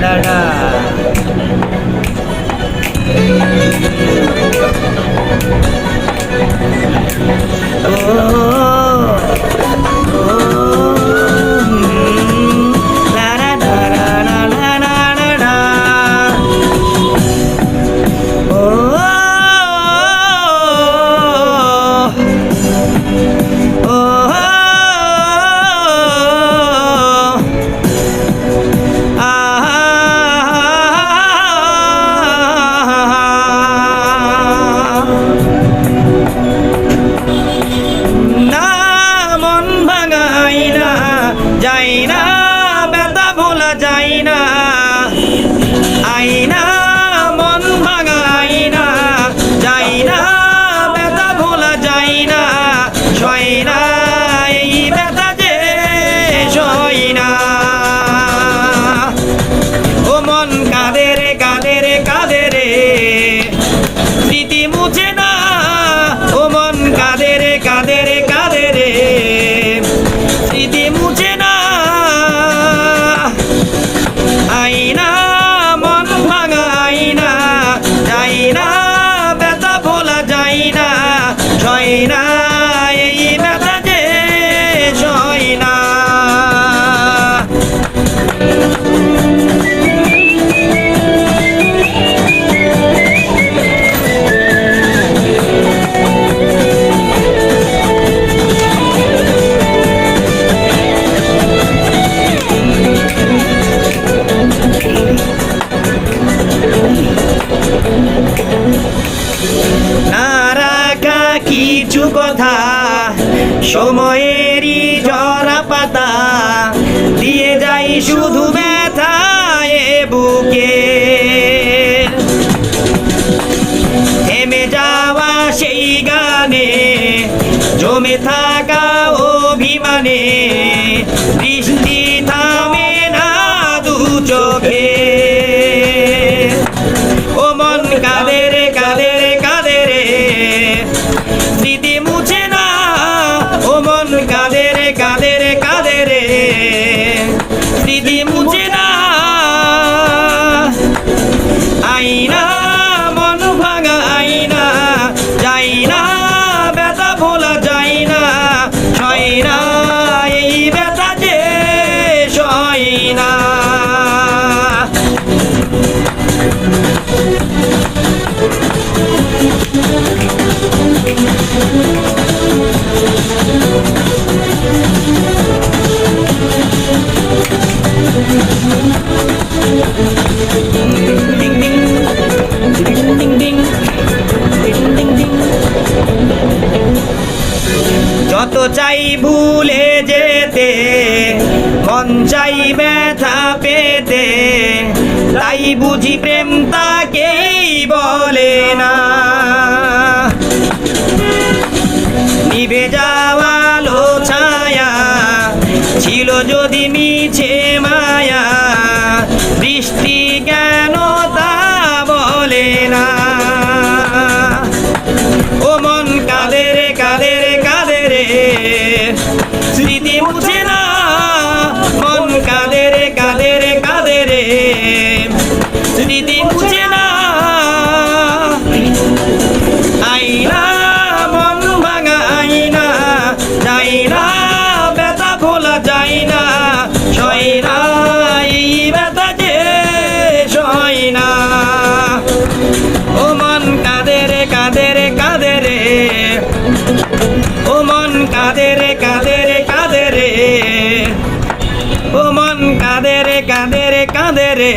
ডা ডা। যাই না ব্যথা ভোলা যায় না, আইনা মন ভাঙা আইনা, যাই না ব্যথা ভোলা যায় না, সয় না এই ব্যথা যে সয় না। ও মন কাঁদে রে কাঁদে রে কাঁদে রে, স্মৃতি মুছে না। ও মন কাঁদে রে কাঁদে রে কাঁদে রে, স্মৃতি মুছে না। আইনা মন ভাঙা আইনা, যাই না ব্যথা ভোলা যায় না, সয় না এই ব্যথা যে সয় না। না রাখা কিছু কথা সময়েরই ঝরা পাতা, দিয়ে যাই শুধু ব্যথা এ বুকে। থেমে যাওয়া সেই গানে, জমে থাকা অভিমানে, বৃষ্টি থামে না দু চোখে। ও মন কাঁদে রে কাঁদে রে কাঁদে রে, স্মৃতি মুছে না। ও মন কাঁদে রে কাঁদে রে কাঁদে রে, স্মৃতি মুছে না। আইনা মন ভাঙা আইনা, যাই না ব্যথা ভোলা যায় না, সয় না এই ব্যথা যে সয় না। যত চাই ভুলে যেতে, মন চাই ব্যথা পেতে, তাই বুঝি প্রেম তাকেই বলে না। নিভে যাওয়া আলো ছায়া ছিল যদি মিছে মায়া, বৃষ্টি কেন তা বলে না। ও মন কাঁদে রে কাঁদে রে কাঁদে রে, স্মৃতি মুছে না। মন কাঁদে রে কাঁদে রে কাঁদে রে, স্মৃতি মুছে না। আইনা মন ভাঙা আইনা, যাই না ব্যথা ভোলা যায় না, সয় না এই ব্যথা যে সয় না। ও মন কাঁদে রে কাঁদে রে কাঁদে রে, ও মন কাঁদে রে কাঁদে রে কাঁদে রে, ও মন কাঁদে রে কাঁদে রে কাঁদে রে।